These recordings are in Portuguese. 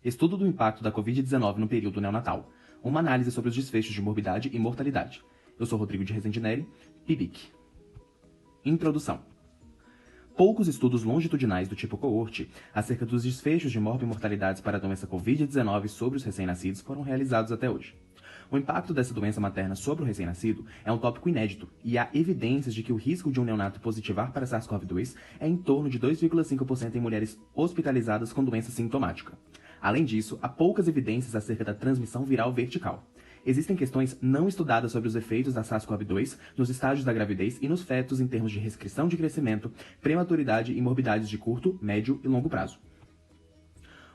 Estudo do impacto da Covid-19 no período neonatal. Uma análise sobre os desfechos de morbidade e mortalidade. Eu sou Rodrigo de Rezende Neri, PIBIC. Introdução. Poucos estudos longitudinais do tipo coorte acerca dos desfechos de mortalidades para a doença Covid-19 sobre os recém-nascidos foram realizados até hoje. O impacto dessa doença materna sobre o recém-nascido é um tópico inédito e há evidências de que o risco de um neonato positivar para SARS-CoV-2 é em torno de 2,5% em mulheres hospitalizadas com doença sintomática. Além disso, há poucas evidências acerca da transmissão viral vertical. Existem questões não estudadas sobre os efeitos da SARS-CoV-2 nos estágios da gravidez e nos fetos em termos de restrição de crescimento, prematuridade e morbidades de curto, médio e longo prazo.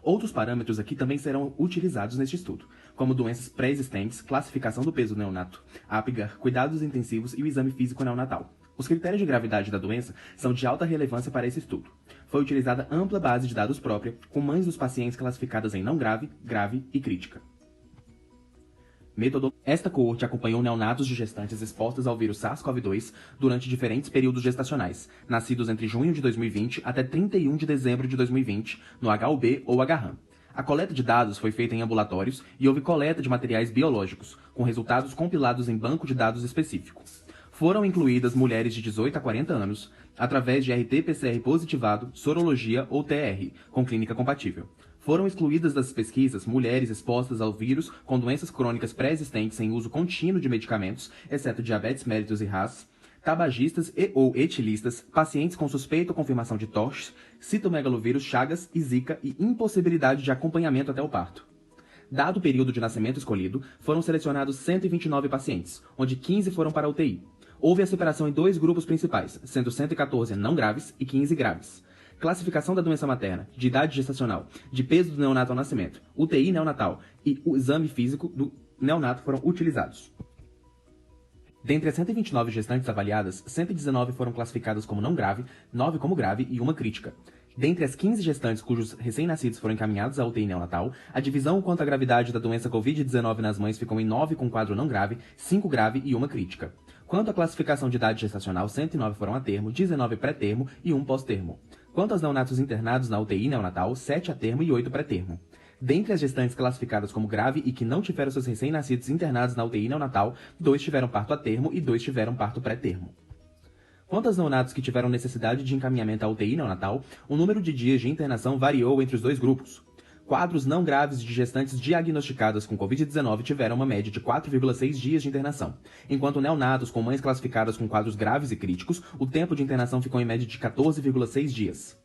Outros parâmetros aqui também serão utilizados neste estudo, como doenças pré-existentes, classificação do peso do neonato, APGAR, cuidados intensivos e o exame físico neonatal. Os critérios de gravidade da doença são de alta relevância para esse estudo. Foi utilizada ampla base de dados própria, com mães dos pacientes classificadas em não grave, grave e crítica. Esta coorte acompanhou neonatos de gestantes expostas ao vírus SARS-CoV-2 durante diferentes períodos gestacionais, nascidos entre junho de 2020 até 31 de dezembro de 2020, no HUB ou HRAM. A coleta de dados foi feita em ambulatórios e houve coleta de materiais biológicos, com resultados compilados em banco de dados específico. Foram incluídas mulheres de 18 a 40 anos, através de RT-PCR positivado, sorologia ou TR, com clínica compatível. Foram excluídas das pesquisas mulheres expostas ao vírus com doenças crônicas pré-existentes em uso contínuo de medicamentos, exceto diabetes mellitus e RAS, tabagistas e ou etilistas, pacientes com suspeita ou confirmação de TORCH, citomegalovírus, Chagas e Zika e impossibilidade de acompanhamento até o parto. Dado o período de nascimento escolhido, foram selecionados 129 pacientes, onde 15 foram para a UTI. Houve a separação em dois grupos principais, sendo 114 não graves e 15 graves. Classificação da doença materna, de idade gestacional, de peso do neonato ao nascimento, UTI neonatal e o exame físico do neonato foram utilizados. Dentre as 129 gestantes avaliadas, 119 foram classificadas como não grave, 9 como grave e uma crítica. Dentre as 15 gestantes cujos recém-nascidos foram encaminhados à UTI neonatal, a divisão quanto à gravidade da doença Covid-19 nas mães ficou em 9 com quadro não grave, 5 grave e uma crítica. Quanto à classificação de idade gestacional, 109 foram a termo, 19 pré-termo e 1 pós-termo. Quanto aos neonatos internados na UTI neonatal, 7 a termo e 8 pré-termo. Dentre as gestantes classificadas como grave e que não tiveram seus recém-nascidos internados na UTI neonatal, 2 tiveram parto a termo e 2 tiveram parto pré-termo. Quanto aos neonatos que tiveram necessidade de encaminhamento à UTI neonatal, o número de dias de internação variou entre os dois grupos. Quadros não graves de gestantes diagnosticadas com Covid-19 tiveram uma média de 4,6 dias de internação, enquanto neonatos com mães classificadas com quadros graves e críticos, o tempo de internação ficou em média de 14,6 dias.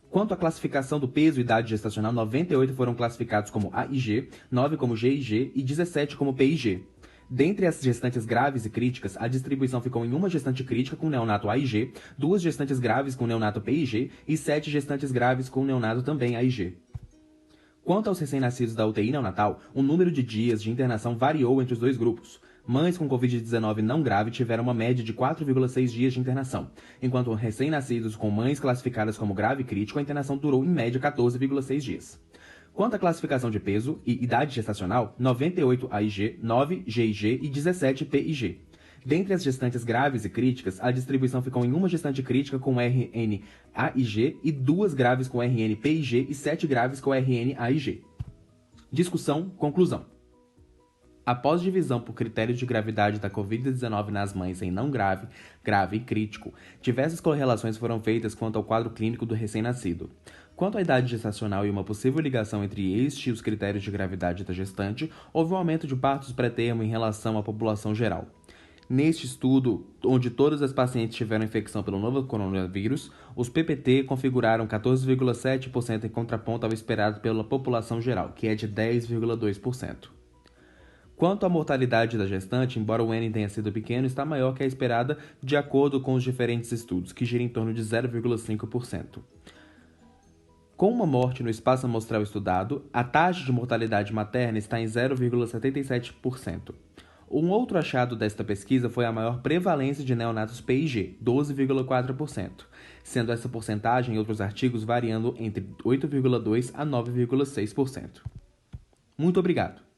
Quanto à classificação do peso e idade gestacional, 98 foram classificados como AIG, 9 como GIG e 17 como PIG. Dentre as gestantes graves e críticas, a distribuição ficou em uma gestante crítica com neonato AIG, 2 gestantes graves com neonato PIG e 7 gestantes graves com neonato também AIG. Quanto aos recém-nascidos da UTI neonatal, o número de dias de internação variou entre os dois grupos. Mães com Covid-19 não grave tiveram uma média de 4,6 dias de internação, enquanto recém-nascidos com mães classificadas como grave e crítico, a internação durou em média 14,6 dias. Quanto à classificação de peso e idade gestacional, 98 AIG, 9 GIG e 17 PIG. Dentre as gestantes graves e críticas, a distribuição ficou em uma gestante crítica com RN AIG e 2 graves com RN PIG e 7 graves com RN AIG. Discussão, conclusão. Após divisão por critérios de gravidade da Covid-19 nas mães em não grave, grave e crítico, diversas correlações foram feitas quanto ao quadro clínico do recém-nascido. Quanto à idade gestacional e uma possível ligação entre este e os critérios de gravidade da gestante, houve um aumento de partos pré-termo em relação à população geral. Neste estudo, onde todas as pacientes tiveram infecção pelo novo coronavírus, os PPT configuraram 14,7% em contraponto ao esperado pela população geral, que é de 10,2%. Quanto à mortalidade da gestante, embora o N tenha sido pequeno, está maior que a esperada de acordo com os diferentes estudos, que gira em torno de 0,5%. Com uma morte no espaço amostral estudado, a taxa de mortalidade materna está em 0,77%. Um outro achado desta pesquisa foi a maior prevalência de neonatos PIG, 12,4%, sendo essa porcentagem em outros artigos variando entre 8,2% a 9,6%. Muito obrigado!